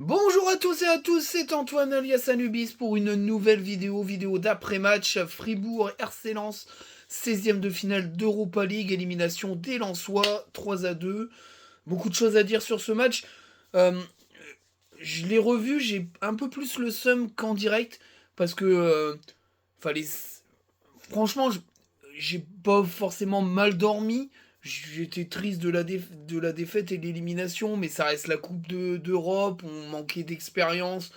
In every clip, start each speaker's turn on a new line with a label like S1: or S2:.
S1: Bonjour à tous et à tous, c'est Antoine alias Anubis pour une nouvelle vidéo d'après-match Fribourg RC Lens, 16e de finale d'Europa League, élimination des Lensois, 3-2. Beaucoup de choses à dire sur ce match. Euh, je l'ai revu, j'ai un peu plus le seum qu'en direct parce que fallait franchement, j'ai pas forcément mal dormi. J'étais triste de la défaite et de l'élimination, mais ça reste la d'Europe, on manquait d'expérience.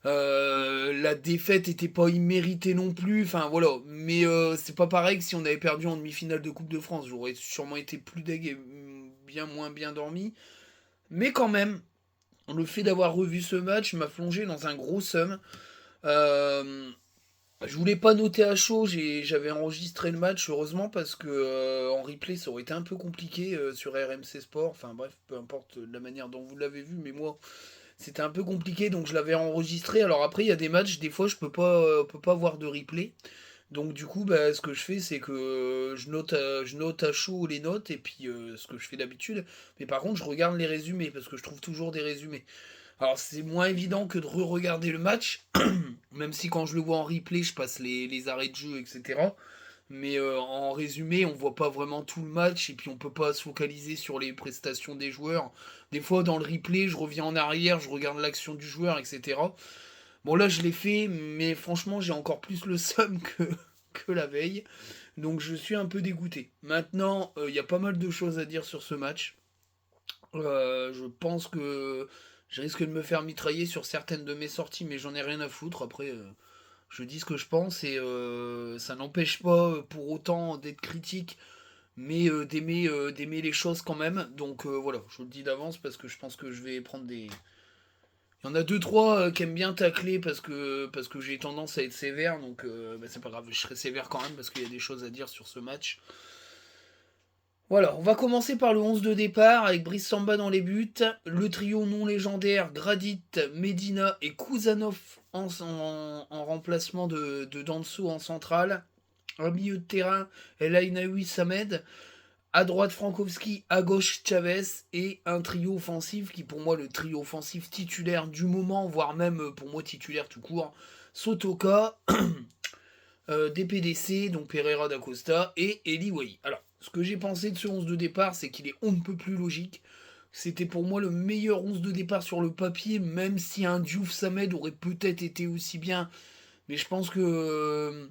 S1: La défaite était pas imméritée non plus, enfin voilà. Mais c'est pas pareil que si on avait perdu en demi-finale de Coupe de France. J'aurais sûrement été plus deg et bien moins bien dormi. Mais quand même, le fait d'avoir revu ce match m'a plongé dans un gros seum. Euh, je voulais pas noter à chaud, j'avais enregistré le match, heureusement, parce que en replay ça aurait été un peu compliqué sur RMC Sport. Enfin bref, peu importe la manière dont vous l'avez vu, mais moi c'était un peu compliqué donc je l'avais enregistré. Alors après, il y a des matchs, des fois peux pas voir de replay. Donc du coup, bah, ce que je fais, c'est que je note à chaud les notes et puis ce que je fais d'habitude. Mais par contre, je regarde les résumés parce que je trouve toujours des résumés. Alors c'est moins évident que de re-regarder le match, même si quand je le vois en replay, je passe les arrêts de jeu, etc. Mais en résumé, on voit pas vraiment tout le match et puis on peut pas se focaliser sur les prestations des joueurs. Des fois, dans le replay, je reviens en arrière, je regarde l'action du joueur, etc. Bon, là, je l'ai fait, mais franchement, j'ai encore plus le seum que la veille. Donc, je suis un peu dégoûté. Maintenant, il y a pas mal de choses à dire sur ce match. Je pense que je risque de me faire mitrailler sur certaines de mes sorties, mais j'en ai rien à foutre. Après, je dis ce que je pense et ça n'empêche pas pour autant d'être critique, mais d'aimer les choses quand même. Donc voilà, je vous le dis d'avance parce que je pense que je vais prendre des. Il y en a deux trois qui aiment bien tacler parce que j'ai tendance à être sévère, donc bah, c'est pas grave, je serai sévère quand même parce qu'il y a des choses à dire sur ce match. Voilà, on va commencer par le 11 de départ avec Brice Samba dans les buts, le trio non légendaire Gradit, Medina et Kuzanov en remplacement de Danso en centrale. Un milieu de terrain, El Ainaoui Samed, à droite Frankowski, à gauche Chavez et un trio offensif qui pour moi le trio offensif titulaire du moment, voire même pour moi titulaire tout court, Sotoka, DPDC, donc Pereira da Costa, et Eli Wahi. Alors, ce que j'ai pensé de ce 11 de départ, c'est qu'il est on ne peut plus logique. C'était pour moi le meilleur 11 de départ sur le papier, même si un Diouf Samed aurait peut-être été aussi bien. Mais je pense que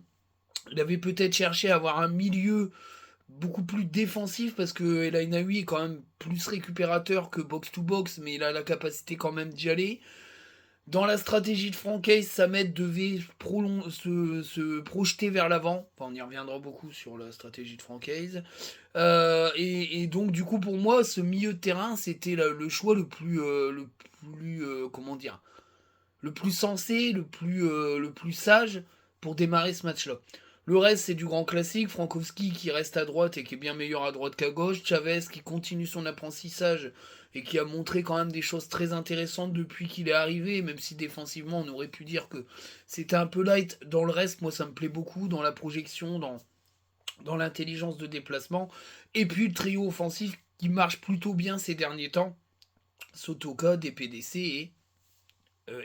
S1: il avait peut-être cherché à avoir un milieu beaucoup plus défensif parce que El Ainaoui est quand même plus récupérateur que box-to-box, mais il a la capacité quand même d'y aller. Dans la stratégie de Francaise, Samed devait se projeter vers l'avant. Enfin, on y reviendra beaucoup sur la stratégie de Francaise. Et donc, du coup, pour moi, ce milieu de terrain, c'était le choix comment dire, le plus sensé, le plus sage pour démarrer ce match-là. Le reste, c'est du grand classique. Frankowski qui reste à droite et qui est bien meilleur à droite qu'à gauche. Chavez qui continue son apprentissage et qui a montré quand même des choses très intéressantes depuis qu'il est arrivé, même si défensivement on aurait pu dire que c'était un peu light. Dans le reste, moi ça me plaît beaucoup, dans la projection, dans l'intelligence de déplacement. Et puis le trio offensif qui marche plutôt bien ces derniers temps. Sotoka, DPDC et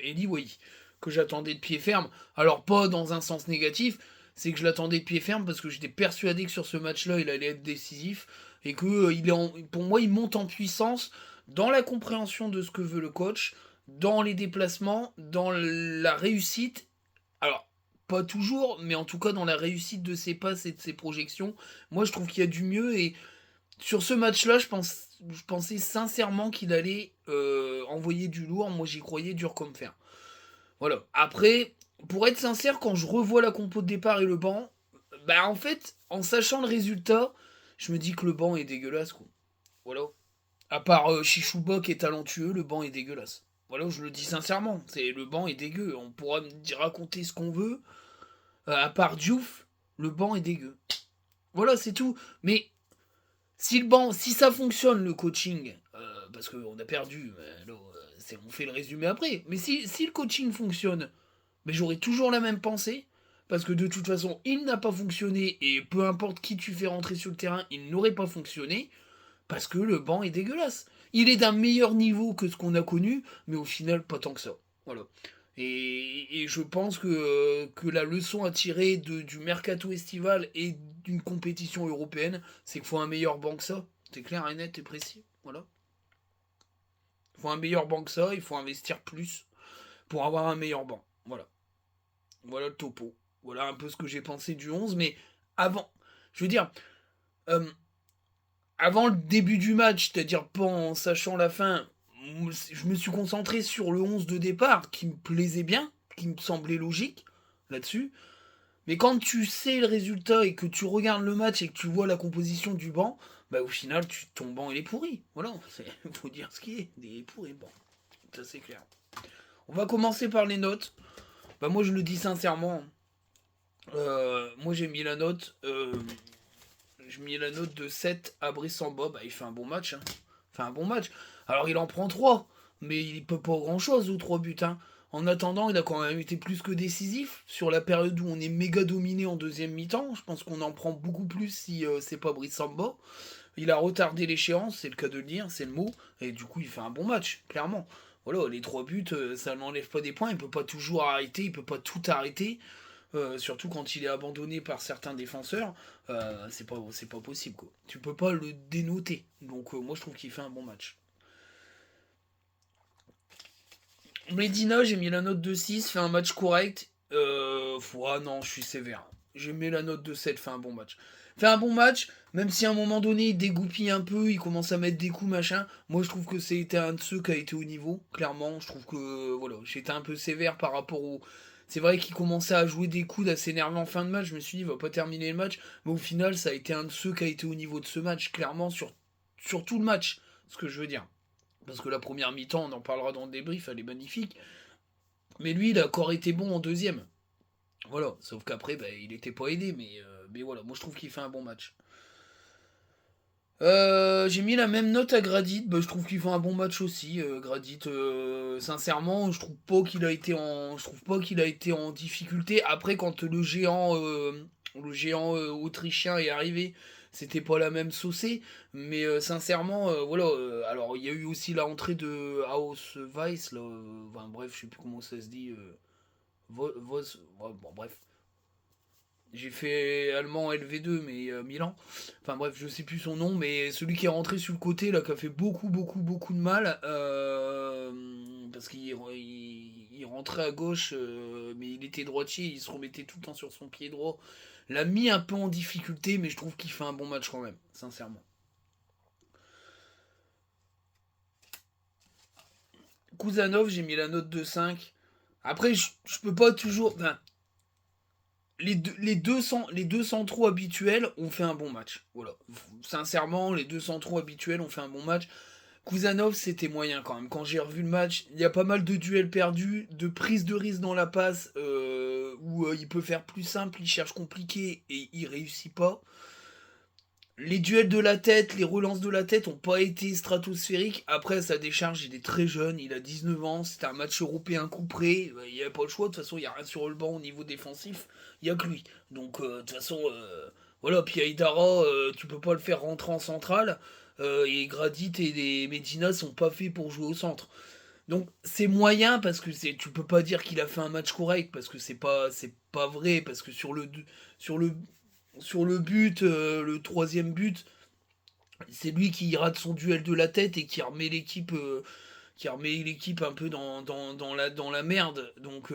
S1: Eli Wahi, que j'attendais de pied ferme. Alors pas dans un sens négatif, c'est que je l'attendais de pied ferme parce que j'étais persuadé que sur ce match-là, il allait être décisif et que pour moi, il monte en puissance dans la compréhension de ce que veut le coach, dans les déplacements, dans la réussite. Alors, pas toujours, mais en tout cas dans la réussite de ses passes et de ses projections. Moi, je trouve qu'il y a du mieux et sur ce match-là, je pensais sincèrement qu'il allait envoyer du lourd. Moi, j'y croyais dur comme fer. Voilà. Après, pour être sincère, quand je revois la compo de départ et le banc, bah en fait, en sachant le résultat, je me dis que le banc est dégueulasse, quoi. Voilà. À part Chichouba qui est talentueux, le banc est dégueulasse. Voilà, je le dis sincèrement. Le banc est dégueu. On pourra me raconter ce qu'on veut. À part Diouf, le banc est dégueu. Voilà, c'est tout. Mais si le banc, si ça fonctionne le coaching, parce qu'on a perdu, on fait le résumé après. Mais si le coaching fonctionne, mais j'aurai toujours la même pensée. Parce que de toute façon, il n'a pas fonctionné et peu importe qui tu fais rentrer sur le terrain, il n'aurait pas fonctionné parce que le banc est dégueulasse. Il est d'un meilleur niveau que ce qu'on a connu, mais au final, pas tant que ça. Voilà. Et je pense que la leçon à tirer du mercato estival et d'une compétition européenne, c'est qu'il faut un meilleur banc que ça. C'est clair et net et précis. Voilà. Il faut un meilleur banc que ça, il faut investir plus pour avoir un meilleur banc. Voilà. Voilà le topo. Voilà un peu ce que j'ai pensé du 11, mais avant, je veux dire, euh, avant le début du match, c'est-à-dire pas en sachant la fin, je me suis concentré sur le 11 de départ, qui me plaisait bien, qui me semblait logique là-dessus. Mais quand tu sais le résultat et que tu regardes le match et que tu vois la composition du banc, bah au final, ton banc il est pourri. Voilà, il faut dire ce qui est. Il est pourri, bon. Ça c'est clair. On va commencer par les notes. Bah moi je le dis sincèrement. Moi j'ai mis la note. J'ai mis la note de 7 à Brissamba. Bah il fait un bon match. Hein. Il fait un bon match. Alors il en prend 3. Mais il peut pas grand chose aux 3 buts. Hein. En attendant, il a quand même été plus que décisif sur la période où on est méga dominé en deuxième mi-temps. Je pense qu'on en prend beaucoup plus si c'est pas Brissamba. Il a retardé l'échéance, c'est le cas de le dire, c'est le mot. Et du coup, il fait un bon match, clairement. Voilà, les 3 buts, ça n'enlève pas des points. Il peut pas toujours arrêter, il peut pas tout arrêter. Surtout quand il est abandonné par certains défenseurs, c'est pas possible quoi. Tu peux pas le dénoter. Donc moi je trouve qu'il fait un bon match. Medina, j'ai mis la note de 6, fait un match correct. Non, je suis sévère. J'ai mis la note de 7, fait un bon match. Fait un bon match, même si à un moment donné il dégoupille un peu, il commence à mettre des coups machin. Moi je trouve que c'était un de ceux qui a été au niveau, clairement. Je trouve que voilà, j'étais un peu sévère par rapport au. C'est vrai qu'il commençait à jouer des coups assez énervants en fin de match. Je me suis dit, il va pas terminer le match. Mais au final, ça a été un de ceux qui a été au niveau de ce match, clairement, sur tout le match. Ce que je veux dire. Parce que la première mi-temps, on en parlera dans le débrief, elle est magnifique. Mais lui, il a encore été bon en deuxième. Voilà, sauf qu'après, bah, il était pas aidé, mais voilà, moi je trouve qu'il fait un bon match. J'ai mis la même note à Gradit, bah, je trouve qu'il fait un bon match aussi. Gradit, sincèrement, je trouve pas qu'il a été en difficulté. Après, quand le géant autrichien est arrivé, c'était pas la même saucée, mais sincèrement, voilà. Alors, il y a eu aussi la entrée de House Weiss, là, enfin, bref, je sais plus comment ça se dit. Ouais, bon, bref. J'ai fait allemand LV2, mais Milan. Enfin bref, je sais plus son nom, mais celui qui est rentré sur le côté, là, qui a fait beaucoup, beaucoup, beaucoup de mal. Parce qu'il rentrait à gauche, mais il était droitier, il se remettait tout le temps sur son pied droit. L'a mis un peu en difficulté, mais je trouve qu'il fait un bon match quand même, sincèrement. Kouzanov, j'ai mis la note de 5. Après, je peux pas toujours. Enfin, les deux centraux habituels ont fait un bon match. Voilà. Sincèrement, les deux centraux habituels ont fait un bon match. Kuzanov, c'était moyen quand même. Quand j'ai revu le match, il y a pas mal de duels perdus, de prises de risque dans la passe, où il peut faire plus simple, il cherche compliqué et il réussit pas. Les duels de la tête, les relances de la tête ont pas été stratosphériques. Après, sa décharge, il est très jeune, il a 19 ans, c'était un match européen couperé, il n'y avait pas le choix, de toute façon, il n'y a rien sur le banc au niveau défensif, il n'y a que lui. Donc, de toute façon, voilà, puis Aïdara, tu peux pas le faire rentrer en centrale, et Gradit et les Medina sont pas faits pour jouer au centre. Donc c'est moyen parce que tu peux pas dire qu'il a fait un match correct parce que c'est pas vrai parce que sur le sur le but, le troisième but, c'est lui qui rate son duel de la tête et qui remet l'équipe un peu dans la merde. Donc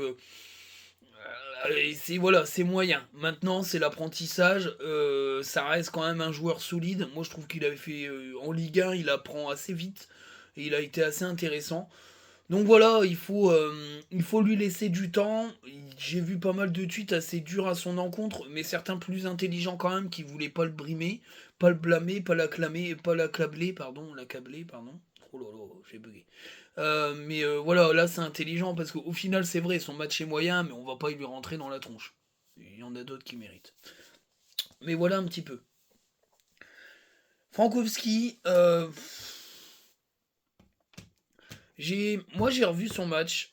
S1: c'est moyen. Maintenant c'est l'apprentissage. Ça reste quand même un joueur solide. Moi je trouve qu'il avait fait en Ligue 1, il apprend assez vite et il a été assez intéressant. Donc voilà, il faut lui laisser du temps. J'ai vu pas mal de tweets assez durs à son encontre, mais certains plus intelligents quand même qui voulaient pas le brimer, pas le blâmer, pas l'acclamer, pas l'accabler, pardon, l'accabler, pardon. Oh là là, j'ai bugué. Mais voilà, là c'est intelligent parce qu'au final c'est vrai, son match est moyen, mais on va pas lui rentrer dans la tronche. Il y en a d'autres qui méritent. Mais voilà un petit peu. Frankowski, moi j'ai revu son match.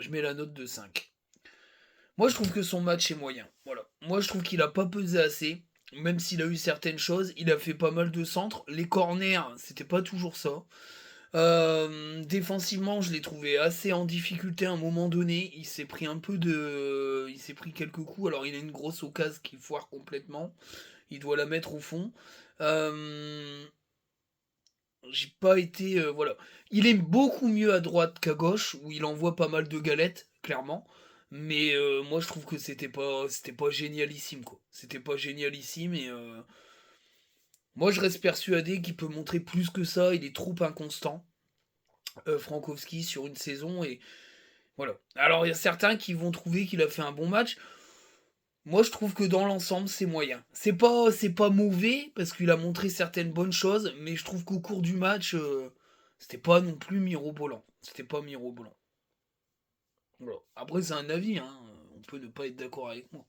S1: Je mets la note de 5. Moi, je trouve que son match est moyen. Voilà. Moi, je trouve qu'il a pas pesé assez. Même s'il a eu certaines choses, il a fait pas mal de centres. Les corners, c'était pas toujours ça. Défensivement, je l'ai trouvé assez en difficulté à un moment donné. Il s'est pris un peu de. Il s'est pris quelques coups. Alors, il a une grosse occasion qui foire complètement. Il doit la mettre au fond. Euh, J'ai pas été. Voilà. Il est beaucoup mieux à droite qu'à gauche, où il envoie pas mal de galettes, clairement. Mais moi, je trouve que c'était pas génialissime, quoi. C'était pas génialissime et. Moi, je reste persuadé qu'il peut montrer plus que ça. Il est trop inconstant, Frankowski, sur une saison. Et voilà. Alors, il y a certains qui vont trouver qu'il a fait un bon match. Moi, je trouve que dans l'ensemble, c'est moyen. C'est pas mauvais, parce qu'il a montré certaines bonnes choses. Mais je trouve qu'au cours du match, c'était pas non plus mirobolant. C'était pas mirobolant. Voilà. Après, c'est un avis, hein. On peut ne pas être d'accord avec moi.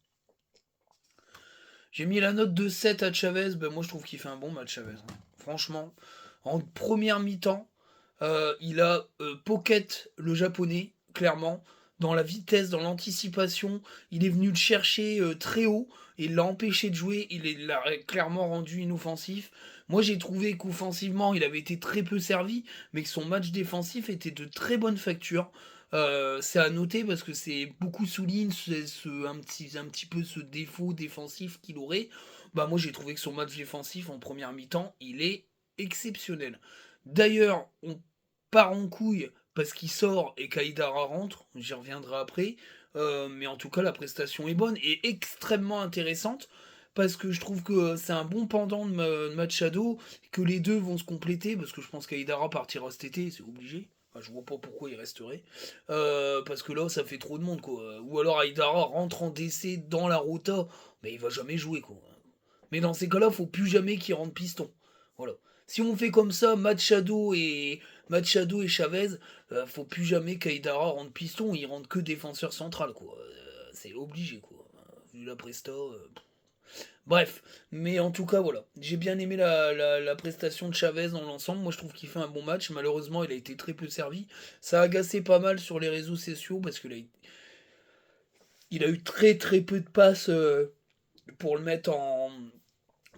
S1: J'ai mis la note de 7 à Chavez. Ben, moi, je trouve qu'il fait un bon match, Chavez, hein. Franchement, en première mi-temps, il a pocket le japonais, clairement. Dans la vitesse, dans l'anticipation, il est venu le chercher très haut et il l'a empêché de jouer. L'a clairement rendu inoffensif. Moi, j'ai trouvé qu'offensivement, il avait été très peu servi, mais que son match défensif était de très bonne facture. C'est à noter parce que c'est beaucoup souligne un petit peu ce défaut défensif qu'il aurait. Bah moi j'ai trouvé que son match défensif en première mi-temps il est exceptionnel. D'ailleurs on part en couille parce qu'il sort et qu'Aïdara rentre, j'y reviendrai après. Mais en tout cas la prestation est bonne et extrêmement intéressante parce que je trouve que c'est un bon pendant de Machado, que les deux vont se compléter parce que je pense qu'Aïdara partira cet été, c'est obligé. Enfin, je vois pas pourquoi il resterait. Parce que là, ça fait trop de monde, quoi. Ou alors Aïdara rentre en décès dans la rota, mais il va jamais jouer, quoi. Mais dans ces cas-là, faut plus jamais qu'il rentre piston. Voilà. Si on fait comme ça, Machado et Chavez, faut plus jamais qu'Aïdara rentre piston, il rentre que défenseur central, quoi. C'est obligé, quoi. Vu la presta. Bref, mais en tout cas, voilà. J'ai bien aimé la prestation de Chavez dans l'ensemble. Moi, je trouve qu'il fait un bon match. Malheureusement, il a été très peu servi. Ça a agacé pas mal sur les réseaux sociaux parce qu'il a eu très très peu de passes pour le mettre en.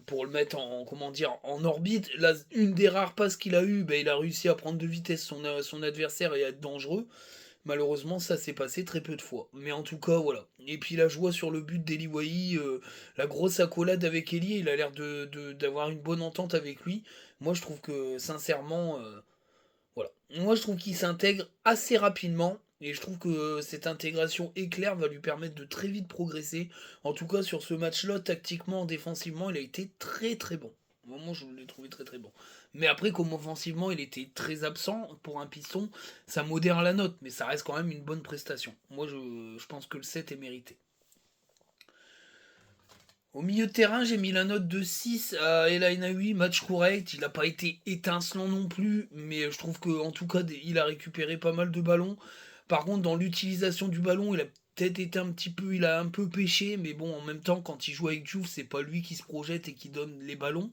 S1: Pour le mettre en, comment dire, en orbite. Là, une des rares passes qu'il a eu, ben, il a réussi à prendre de vitesse son adversaire et à être dangereux. Malheureusement, ça s'est passé très peu de fois. Mais en tout cas, voilà. Et puis la joie sur le but d'Eli, la grosse accolade avec Eli, il a l'air d'avoir une bonne entente avec lui. Moi, je trouve que, sincèrement, voilà. Moi, je trouve qu'il s'intègre assez rapidement. Et je trouve que cette intégration éclair va lui permettre de très vite progresser. En tout cas, sur ce match-là, tactiquement, défensivement, il a été très très bon. Moi, je l'ai trouvé très très bon. Mais après, comme offensivement, il était très absent pour un piston, ça modère la note. Mais ça reste quand même une bonne prestation. Moi, je pense que le 7 est mérité. Au milieu de terrain, j'ai mis la note de 6 à El Ainaoui, match correct. Il n'a pas été étincelant non plus, mais je trouve qu'en tout cas, il a récupéré pas mal de ballons. Par contre, dans l'utilisation du ballon, il a peut-être été il a un peu pêché, mais bon, en même temps, quand il joue avec Juve, c'est pas lui qui se projette et qui donne les ballons.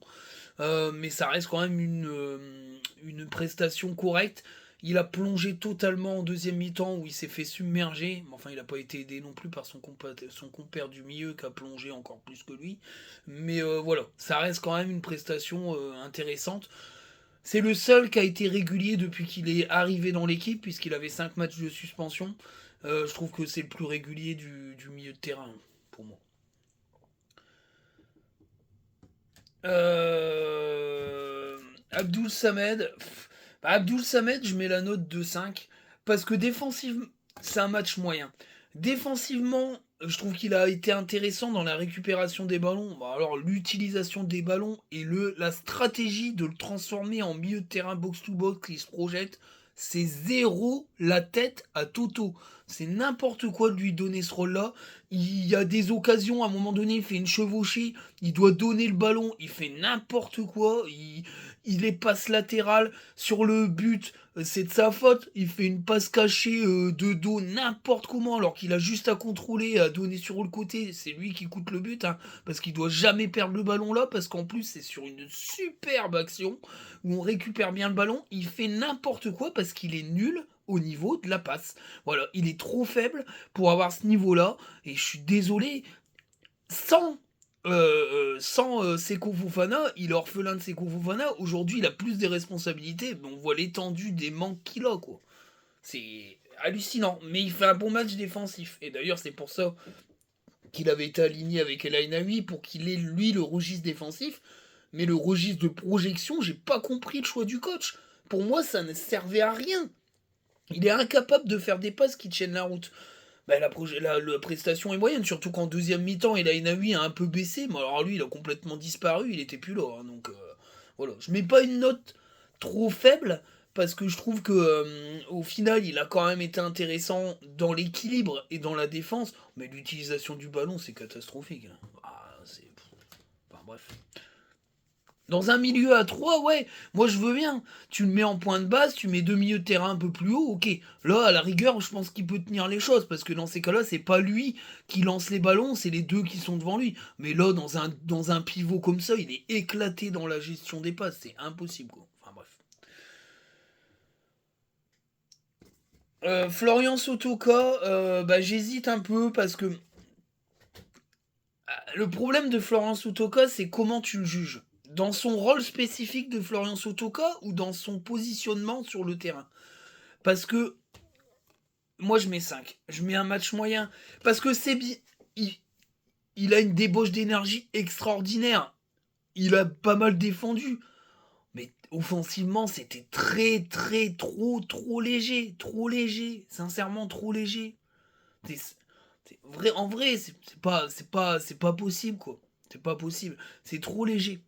S1: Mais ça reste quand même une prestation correcte. Il a plongé totalement en deuxième mi-temps où il s'est fait submerger. Enfin, il n'a pas été aidé non plus par son compère du milieu qui a plongé encore plus que lui. Mais voilà, ça reste quand même une prestation intéressante. C'est le seul qui a été régulier depuis qu'il est arrivé dans l'équipe, puisqu'il avait 5 matchs de suspension. Je trouve que c'est le plus régulier du milieu de terrain, pour moi. Abdul Samed. Abdul Samed, je mets la note de 5. Parce que défensivement, c'est un match moyen. Défensivement, je trouve qu'il a été intéressant dans la récupération des ballons. Bah, alors, l'utilisation des ballons et la stratégie de le transformer en milieu de terrain box-to-box qui se projette, c'est zéro la tête à Toto. C'est n'importe quoi de lui donner ce rôle-là. Il y a des occasions, à un moment donné, il fait une chevauchée, il doit donner le ballon, il fait n'importe quoi, il est passe latérale sur le but, c'est de sa faute, il fait une passe cachée de dos n'importe comment alors qu'il a juste à contrôler, à donner sur le côté, c'est lui qui coûte le but, hein, parce qu'il doit jamais perdre le ballon là, parce qu'en plus c'est sur une superbe action où on récupère bien le ballon, il fait n'importe quoi parce qu'il est nul au niveau de la passe. Voilà, il est trop faible pour avoir ce niveau-là, et je suis désolé, sans sans Seko Fofana, il est orphelin de Seko Fofana. Aujourd'hui, il a plus des responsabilités, mais on voit l'étendue des manques qu'il a, quoi. C'est hallucinant, mais il fait un bon match défensif. Et d'ailleurs, c'est pour ça qu'il avait été aligné avec El Ainaoui, pour qu'il ait, lui, le registre défensif. Mais le registre de projection, j'ai pas compris le choix du coach. Pour moi, ça ne servait à rien. Il est incapable de faire des passes qui tiennent la route. Bah, la prestation est moyenne, surtout qu'en deuxième mi-temps, El Ainaoui a un peu baissé, mais alors lui, il a complètement disparu, il était plus là. Hein, donc voilà. Je mets pas une note trop faible, parce que je trouve que au final, il a quand même été intéressant dans l'équilibre et dans la défense, mais l'utilisation du ballon, c'est catastrophique. Hein. Ah, c'est. Enfin bref. Dans un milieu à 3, ouais, moi je veux bien. Tu le mets en point de base, tu mets deux milieux de terrain un peu plus haut, ok. Là, à la rigueur, je pense qu'il peut tenir les choses, parce que dans ces cas-là, c'est pas lui qui lance les ballons, c'est les deux qui sont devant lui. Mais là, dans un pivot comme ça, il est éclaté dans la gestion des passes, c'est impossible, quoi. Enfin bref. Florian Sotoka, bah, j'hésite un peu, parce que le problème de Florian Sotoka, c'est comment tu le juges. Dans son rôle spécifique de Florian Sotoka ou dans son positionnement sur le terrain. Parce que moi, je mets 5. Je mets un match moyen. Parce que c'est bien. Il a une débauche d'énergie extraordinaire. Il a pas mal défendu. Mais offensivement, c'était très, très, trop léger. Trop léger. Sincèrement, trop léger. En vrai, c'est pas possible, quoi. C'est pas possible. C'est trop léger.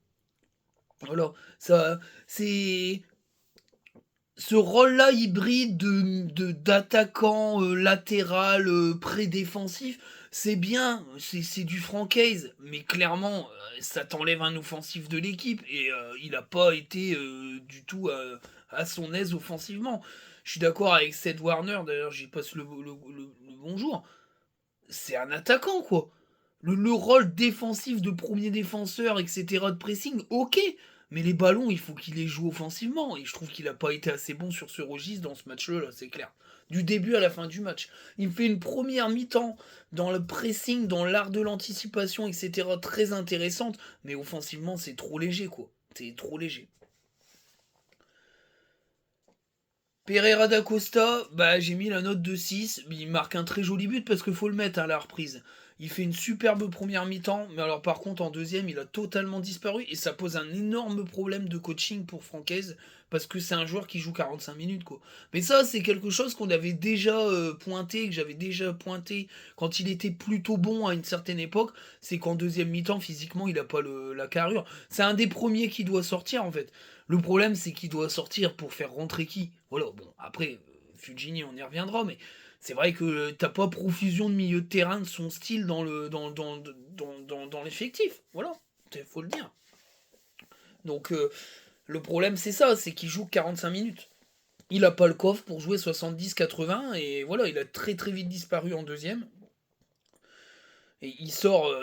S1: Alors, ça, c'est ce rôle-là hybride d'attaquant latéral pré-défensif, c'est bien, c'est du franchise, mais clairement, ça t'enlève un offensif de l'équipe et il n'a pas été du tout à son aise offensivement. Je suis d'accord avec Seth Warner, d'ailleurs j'y passe le bonjour. C'est un attaquant, quoi. Le rôle défensif de premier défenseur, etc., de pressing, ok. Mais les ballons, il faut qu'il les joue offensivement. Et je trouve qu'il n'a pas été assez bon sur ce registre dans ce match-là, c'est clair. Du début à la fin du match. Il me fait une première mi-temps dans le pressing, dans l'art de l'anticipation, etc., très intéressante. Mais offensivement, c'est trop léger, quoi. C'est trop léger. Pereira da Costa, bah, j'ai mis la note de 6. Il marque un très joli but parce qu'il faut le mettre à la reprise. Il fait une superbe première mi-temps, mais alors par contre en deuxième il a totalement disparu et ça pose un énorme problème de coaching pour Francaise parce que c'est un joueur qui joue 45 minutes, quoi. Mais ça c'est quelque chose qu'on avait déjà pointé, que j'avais déjà pointé quand il était plutôt bon à une certaine époque, c'est qu'en deuxième mi-temps physiquement il a pas la carrure. C'est un des premiers qui doit sortir en fait. Le problème, c'est qu'il doit sortir pour faire rentrer qui. Voilà, bon, après, Fujini, on y reviendra, mais c'est vrai que t'as pas profusion de milieu de terrain de son style dans l'effectif. Voilà, faut le dire. Donc, le problème, c'est ça, c'est qu'il joue 45 minutes. Il a pas le coffre pour jouer 70-80, et voilà, il a très très vite disparu en deuxième. Et il sort,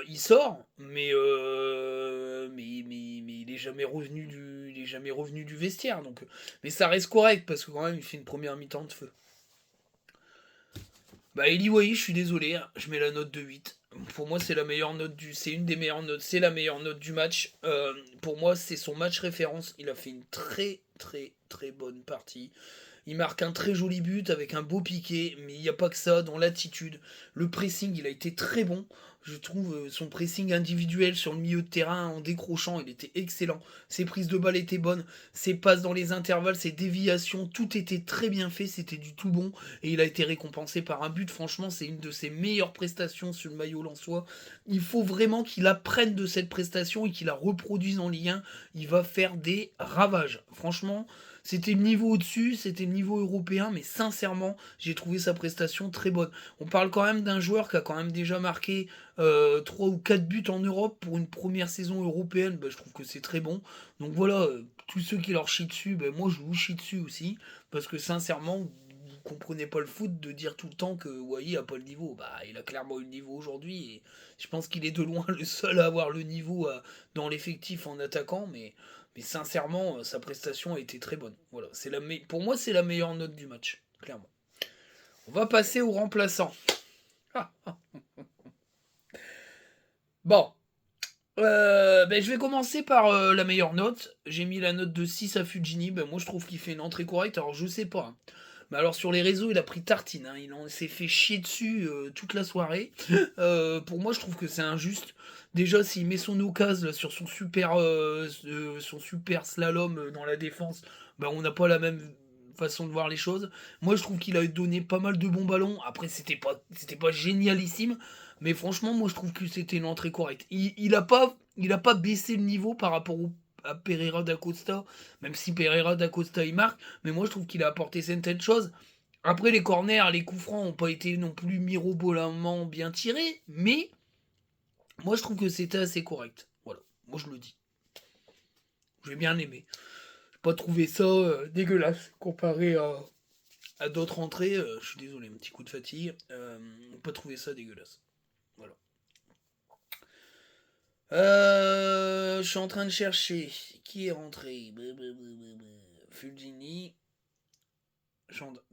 S1: mais il est jamais revenu du vestiaire. Donc, mais ça reste correct parce que quand même il fait une première mi-temps de feu. Bah Eli Wahi, je suis désolé, hein, je mets la note de 8. Pour moi, c'est une des meilleures notes, c'est la meilleure note du match. Pour moi, c'est son match référence. Il a fait une très très très bonne partie. Il marque un très joli but avec un beau piqué, mais il n'y a pas que ça, dans l'attitude. Le pressing, il a été très bon. Je trouve son pressing individuel sur le milieu de terrain en décrochant, il était excellent. Ses prises de balle étaient bonnes, ses passes dans les intervalles, ses déviations, tout était très bien fait, c'était du tout bon. Et il a été récompensé par un but, franchement, c'est une de ses meilleures prestations sur le maillot lensois. Il faut vraiment qu'il apprenne de cette prestation et qu'il la reproduise en Ligue 1. Il va faire des ravages. Franchement, c'était le niveau au-dessus, c'était le niveau européen, mais sincèrement, j'ai trouvé sa prestation très bonne. On parle quand même d'un joueur qui a quand même déjà marqué 3 ou 4 buts en Europe pour une première saison européenne, bah, je trouve que c'est très bon. Donc voilà, tous ceux qui leur chient dessus, bah, moi je vous chie dessus aussi, parce que sincèrement, vous comprenez pas le foot de dire tout le temps que Wai a pas le niveau. Bah, il a clairement eu le niveau aujourd'hui, et je pense qu'il est de loin le seul à avoir le niveau dans l'effectif en attaquant, mais sincèrement, sa prestation a été très bonne. Voilà, pour moi, c'est la meilleure note du match, clairement. On va passer au remplaçant. Bon, Je vais commencer par la meilleure note. J'ai mis la note de 6 à Fujini. Moi, je trouve qu'il fait une entrée correcte. Alors, je sais pas, hein. Mais alors, sur les réseaux, il a pris tartine, hein. S'est fait chier dessus toute la soirée. Pour moi, je trouve que c'est injuste. Déjà, s'il met son occasion là, sur son super slalom dans la défense, on n'a pas la même façon de voir les choses. Moi, je trouve qu'il a donné pas mal de bons ballons. Après, c'était pas génialissime. Mais franchement, moi, je trouve que c'était une entrée correcte. Il a pas baissé le niveau par rapport à Pereira da Costa, même si Pereira da Costa il marque. Mais moi, je trouve qu'il a apporté certaines choses. Après, les corners, les coups francs n'ont pas été non plus mirobolamment bien tirés. Mais moi, je trouve que c'était assez correct. Voilà, moi, je le dis. J'ai bien aimé. J'ai pas trouvé ça dégueulasse comparé à d'autres entrées. Je suis désolé, un petit coup de fatigue. Pas trouvé ça dégueulasse. Voilà. Je suis en train de chercher qui est rentré. Fulgini.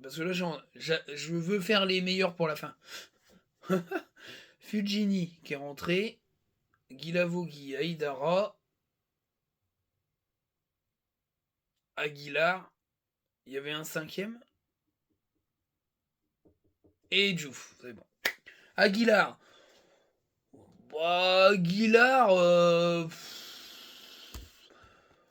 S1: Parce que là, je veux faire les meilleurs pour la fin. Fulgini qui est rentré. Guilavogui, Aïdara. Aguilar. Il y avait un cinquième. Et Diouf. C'est bon. Aguilar. Aguilar.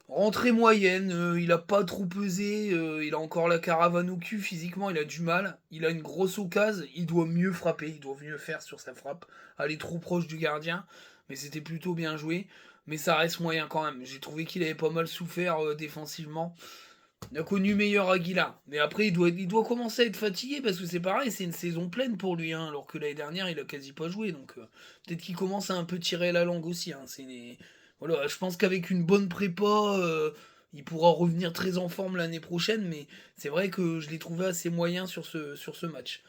S1: Rentrée moyenne, il a pas trop pesé, il a encore la caravane au cul, physiquement il a du mal, il a une grosse occasion, il doit mieux frapper, il doit mieux faire sur sa frappe, aller trop proche du gardien, mais c'était plutôt bien joué, mais ça reste moyen quand même, j'ai trouvé qu'il avait pas mal souffert défensivement, il a connu meilleur Aguilar, mais après il doit commencer à être fatigué parce que c'est pareil, c'est une saison pleine pour lui, hein, alors que l'année dernière il a quasi pas joué, donc peut-être qu'il commence à un peu tirer la langue aussi, hein, voilà, je pense qu'avec une bonne prépa, il pourra revenir très en forme l'année prochaine, mais c'est vrai que je l'ai trouvé assez moyen sur ce match.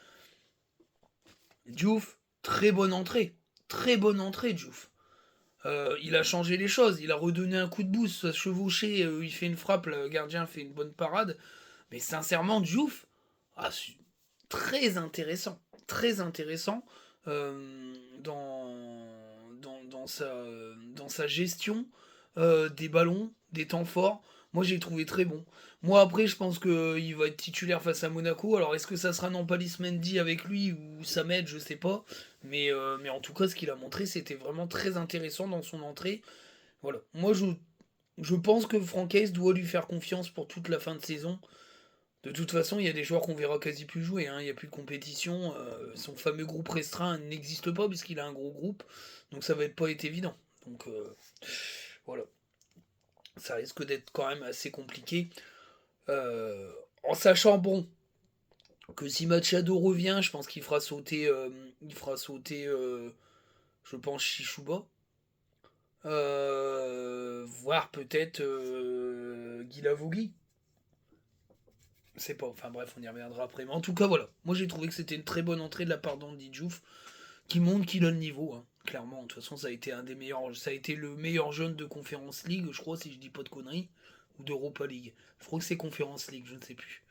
S1: Diouf, très bonne entrée. Très bonne entrée, Diouf. Il a changé les choses, il a redonné un coup de boost, ça chevauché, il fait une frappe, le gardien fait une bonne parade. Mais sincèrement, Diouf, ah, très intéressant. Très intéressant dans sa gestion des ballons, des temps forts. Moi, j'ai trouvé très bon. Moi, après, je pense qu'il va être titulaire face à Monaco. Alors, est-ce que ça sera Nampalys Mendy avec lui ou Samed, je sais pas. Mais en tout cas, ce qu'il a montré, c'était vraiment très intéressant dans son entrée. Voilà. Moi, je pense que Francaise doit lui faire confiance pour toute la fin de saison. De toute façon, il y a des joueurs qu'on verra quasi plus jouer, hein. Il n'y a plus de compétition. Son fameux groupe restreint n'existe pas puisqu'il a un gros groupe. Donc ça va pas être évident. Donc voilà. Ça risque d'être quand même assez compliqué. En sachant que si Machado revient, je pense qu'il fera sauter, je pense, Chichouba. Voire peut-être Guilavogui. C'est pas. Enfin bref, on y reviendra après. Mais en tout cas, voilà. Moi j'ai trouvé que c'était une très bonne entrée de la part d'Andy Diouf, qui montre qu'il a le niveau, hein. Clairement. De toute façon, ça a été un des meilleurs. Ça a été le meilleur jeune de Conference League, je crois, si je dis pas de conneries. Ou d'Europa League. Je crois que c'est Conference League, je ne sais plus.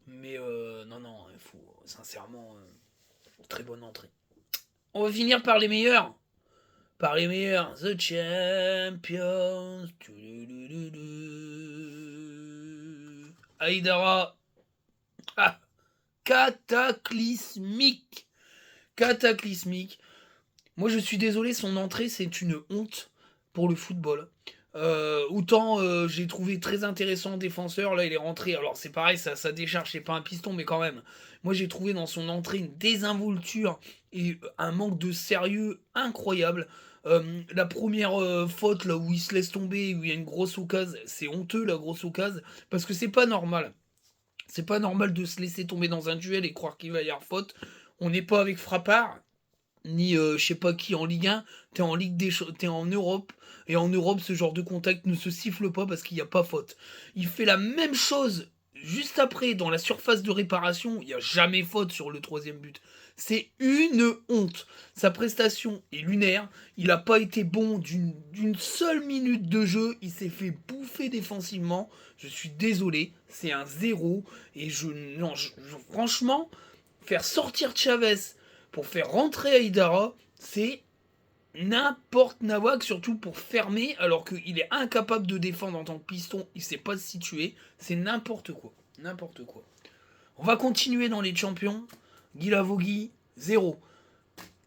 S1: Mais non, il faut. Sincèrement, très bonne entrée. On va finir par les meilleurs. Par les meilleurs. The Champions. Aïdara. Ah, cataclysmique. Cataclysmique. Moi, je suis désolé, son entrée, c'est une honte pour le football. Autant j'ai trouvé très intéressant défenseur, là il est rentré, alors c'est pareil, ça décharge, c'est pas un piston, mais quand même. Moi j'ai trouvé dans son entrée une désinvolture et un manque de sérieux incroyable. La première faute là où il se laisse tomber, où il y a une grosse occasion, c'est honteux la grosse occasion, parce que c'est pas normal. C'est pas normal de se laisser tomber dans un duel et croire qu'il va y avoir faute. On n'est pas avec Frappard, ni je sais pas qui en Ligue 1, t'es en t'es en Europe, et en Europe ce genre de contact ne se siffle pas parce qu'il n'y a pas faute. Il fait la même chose juste après dans la surface de réparation, il n'y a jamais faute sur le troisième but. C'est une honte. Sa prestation est lunaire, il n'a pas été bon d'une seule minute de jeu, il s'est fait bouffer défensivement, je suis désolé, c'est un zéro, et franchement, faire sortir Chavez pour faire rentrer Aïdara, c'est n'importe Nawak, surtout pour fermer, alors qu'il est incapable de défendre en tant que piston, il sait pas se situer. C'est n'importe quoi. N'importe quoi. On va continuer dans les champions. Guilavogui, 0.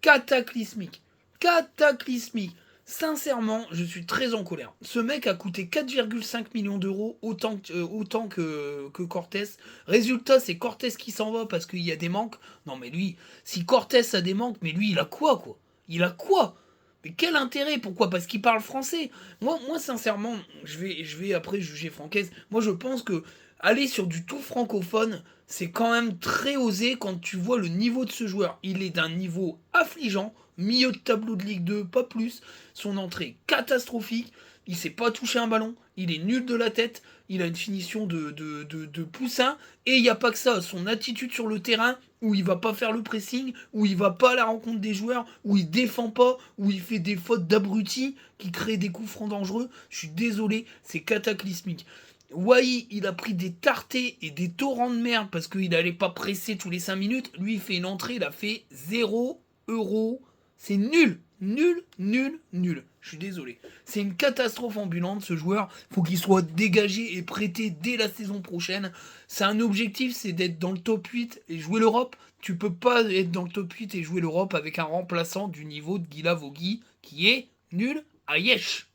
S1: Cataclysmique. Cataclysmique. Sincèrement, je suis très en colère. Ce mec a coûté 4,5 millions d'euros, autant que Cortés. Résultat, c'est Cortés qui s'en va parce qu'il y a des manques. Non mais lui, si Cortés a des manques, mais lui, il a quoi Il a quoi? Mais quel intérêt? Pourquoi? Parce qu'il parle français. Moi sincèrement, je vais après juger Francaise. Moi, je pense que aller sur du tout francophone, c'est quand même très osé quand tu vois le niveau de ce joueur. Il est d'un niveau affligeant, milieu de tableau de Ligue 2, pas plus. Son entrée catastrophique. Il sait pas toucher un ballon. Il est nul de la tête. Il a une finition de poussin. Et il n'y a pas que ça. Son attitude sur le terrain, où il va pas faire le pressing, où il va pas à la rencontre des joueurs, où il défend pas, où il fait des fautes d'abruti qui créent des coups francs dangereux. Je suis désolé, c'est cataclysmique. Wai, il a pris des tartés et des torrents de merde parce qu'il n'allait pas presser tous les 5 minutes. Lui, il fait une entrée, il a fait 0 euros. C'est nul, nul, nul, nul. Je suis désolé. C'est une catastrophe ambulante, ce joueur. Faut qu'il soit dégagé et prêté dès la saison prochaine. C'est un objectif, c'est d'être dans le top 8 et jouer l'Europe. Tu peux pas être dans le top 8 et jouer l'Europe avec un remplaçant du niveau de Guilavogui qui est nul à Yesh.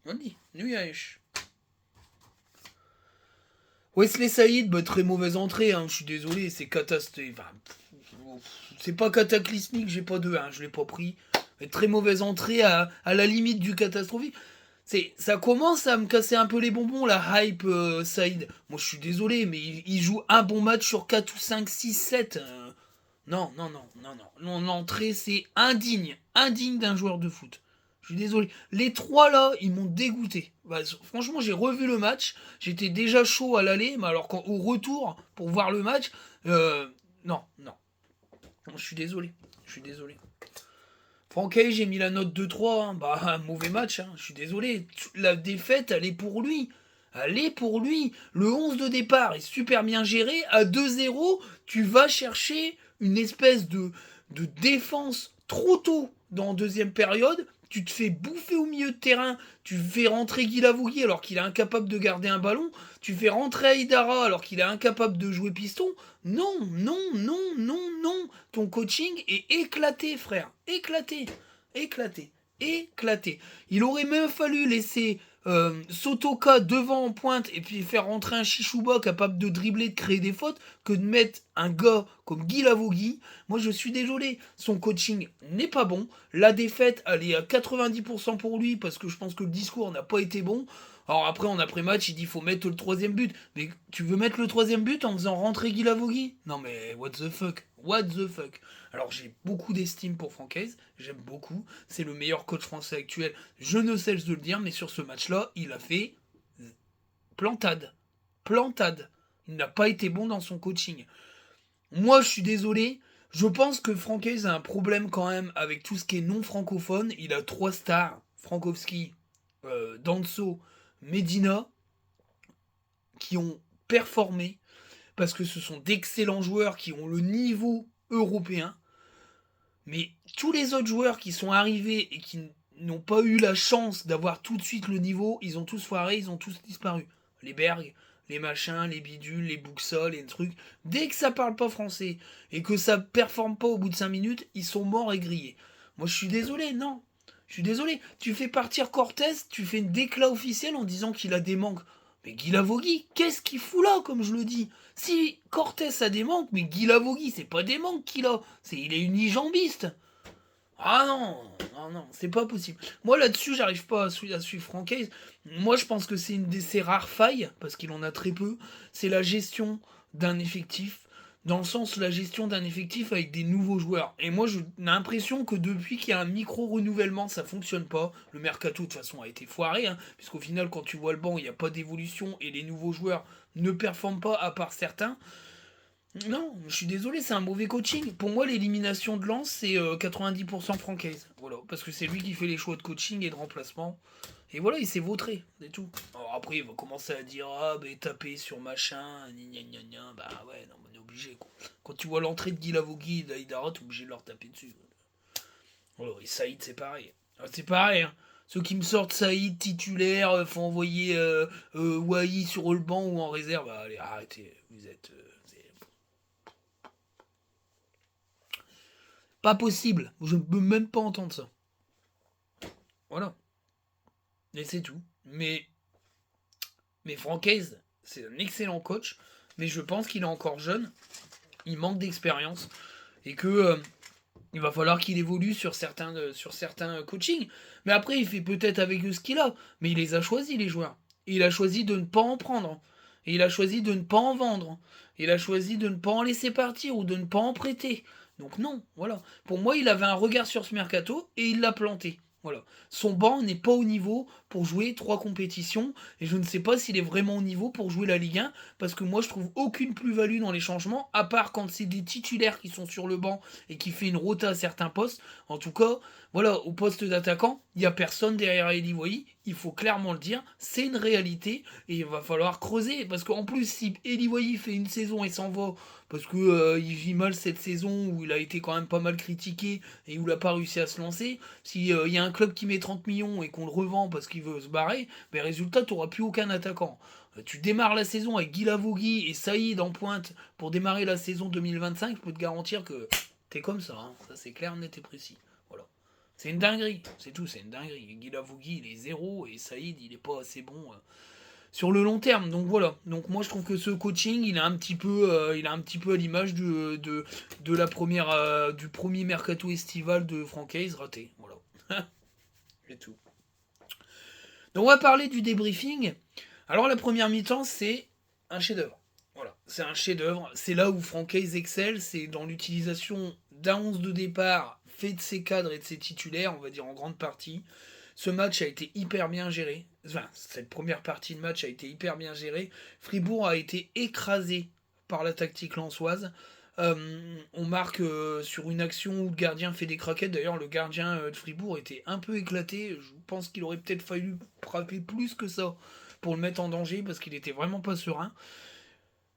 S1: On dit, nul à Yesh. Wesley Saïd, bah, très mauvaise entrée, hein, je suis désolé, c'est catastrophique. Enfin, c'est pas cataclysmique, j'ai pas de 1, je l'ai pas pris. Mais très mauvaise entrée à la limite du catastrophique. Ça commence à me casser un peu les bonbons, la hype Saïd. Moi je suis désolé, mais il joue un bon match sur 4 ou 5, 6, 7. Non, non, non, non, non. L'entrée, c'est indigne. Indigne d'un joueur de foot. Je suis désolé. Les trois là, ils m'ont dégoûté. Bah, franchement, j'ai revu le match. J'étais déjà chaud à l'aller, mais alors au retour, pour voir le match, non, non. Je suis désolé. Je suis désolé. Franck, j'ai mis la note de 3. Hein. Bah, un mauvais match. Hein. Je suis désolé. La défaite, elle est pour lui. Elle est pour lui. Le 11 de départ est super bien géré. À 2-0, tu vas chercher une espèce de défense trop tôt dans la deuxième période. Tu te fais bouffer au milieu de terrain. Tu fais rentrer Guilavogui alors qu'il est incapable de garder un ballon. Tu fais rentrer Aïdara alors qu'il est incapable de jouer piston. Non, non, non, non, non. Ton coaching est éclaté, frère. Éclaté. Éclaté. Éclaté. Il aurait même fallu laisser Sotoka devant en pointe et puis faire rentrer un Chichouba capable de dribbler, de créer des fautes, que de mettre un gars comme Guilavogui. Moi, je suis désolé. Son coaching n'est pas bon. La défaite, elle est à 90% pour lui parce que je pense que le discours n'a pas été bon. Alors après, en après-match, il dit faut mettre le troisième but. Mais tu veux mettre le troisième but en faisant rentrer Guilavogui? Non mais what the fuck? What the fuck? Alors j'ai beaucoup d'estime pour Francaise, j'aime beaucoup. C'est le meilleur coach français actuel, je ne cesse de le dire, mais sur ce match-là, il a fait plantade. Plantade. Il n'a pas été bon dans son coaching. Moi, je suis désolé. Je pense que Francaise a un problème quand même avec tout ce qui est non francophone. Il a 3 stars. Frankowski, Danso, Medina, qui ont performé parce que ce sont d'excellents joueurs qui ont le niveau européen. Mais tous les autres joueurs qui sont arrivés et qui n'ont pas eu la chance d'avoir tout de suite le niveau, ils ont tous foiré, ils ont tous disparu. Les Berg, les machins, les bidules, les Bouxol, les trucs. Dès que ça parle pas français et que ça performe pas au bout de 5 minutes, ils sont morts et grillés. Moi je suis désolé, non. Je suis désolé. Tu fais partir Cortés, tu fais une déclat officielle en disant qu'il a des manques. Mais Guilavogui, qu'est-ce qu'il fout là, comme je le dis? Si Cortés a des manques, mais Guilavogui, c'est pas des manques qu'il a. Il est unijambiste. Ah non, non, non, c'est pas possible. Moi là-dessus, j'arrive pas à suivre Francaise. Moi, je pense que c'est une de ses rares failles, parce qu'il en a très peu. C'est la gestion d'un effectif. Dans le sens, la gestion d'un effectif avec des nouveaux joueurs. Et moi, j'ai l'impression que depuis qu'il y a un micro-renouvellement, ça fonctionne pas. Le mercato, de toute façon, a été foiré, hein, puisqu'au final, quand tu vois le banc, il n'y a pas d'évolution et les nouveaux joueurs ne performent pas, à part certains. Non, je suis désolé, c'est un mauvais coaching. Pour moi, l'élimination de Lens, c'est 90% Francaise. Voilà, parce que c'est lui qui fait les choix de coaching et de remplacement. Et voilà, il s'est vautré, c'est tout. Alors après, il va commencer à dire ah, bah, taper sur machin, gna gna gna. Bah ouais, non, on est obligé, quoi. Quand tu vois l'entrée de Guilavogui et d'Aïdara, t'es obligé de leur taper dessus. Oh, et Saïd, c'est pareil. Ah, c'est pareil, hein. Ceux qui me sortent Saïd titulaire, faut envoyer Wai sur le banc ou en réserve. Bah, allez, arrêtez. Vous êtes. C'est pas possible. Je ne peux même pas entendre ça. Voilà. Et c'est tout. Mais Francaise, c'est un excellent coach. Mais je pense qu'il est encore jeune. Il manque d'expérience. Et que il va falloir qu'il évolue sur certains coachings. Mais après, il fait peut-être avec eux ce qu'il a. Mais il les a choisis, les joueurs. Et il a choisi de ne pas en prendre. Et il a choisi de ne pas en vendre. Et il a choisi de ne pas en laisser partir ou de ne pas en prêter. Donc non, voilà. Pour moi, il avait un regard sur ce mercato et il l'a planté. Voilà. Son banc n'est pas au niveau pour jouer 3 compétitions et je ne sais pas s'il est vraiment au niveau pour jouer la Ligue 1 parce que moi je trouve aucune plus-value dans les changements à part quand c'est des titulaires qui sont sur le banc et qui fait une rota à certains postes. En tout cas, voilà, au poste d'attaquant, il n'y a personne derrière Eli Wahi, il faut clairement le dire, c'est une réalité et il va falloir creuser parce qu'en plus si Eli Wahi fait une saison et s'en va parce que il vit mal cette saison où il a été quand même pas mal critiqué et où il n'a pas réussi à se lancer, si il y a un club qui met 30 millions et qu'on le revend parce qu'il veut se barrer, ben résultat, tu n'auras plus aucun attaquant. Tu démarres la saison avec Guy Lavogui et Saïd en pointe pour démarrer la saison 2025, je peux te garantir que t'es comme ça, hein. Ça c'est clair, net et précis. Voilà. C'est une dinguerie, c'est tout, c'est une dinguerie. Guy Lavogui il est zéro et Saïd il est pas assez bon sur le long terme. Donc voilà. Donc moi je trouve que ce coaching il a un petit peu à l'image de la première du premier mercato estival de Francaise raté. Voilà. C'est tout. Donc on va parler du débriefing. Alors la première mi-temps, c'est un chef-d'œuvre. Voilà, c'est un chef-d'œuvre. C'est là où Francaise excelle, c'est dans l'utilisation d'un 11 de départ fait de ses cadres et de ses titulaires, on va dire en grande partie. Ce match a été hyper bien géré. Enfin, cette première partie de match a été hyper bien gérée. Fribourg a été écrasé par la tactique lensoise. On marque sur une action où le gardien fait des craquettes. D'ailleurs, le gardien de Fribourg était un peu éclaté. Je pense qu'il aurait peut-être fallu frapper plus que ça pour le mettre en danger parce qu'il était vraiment pas serein.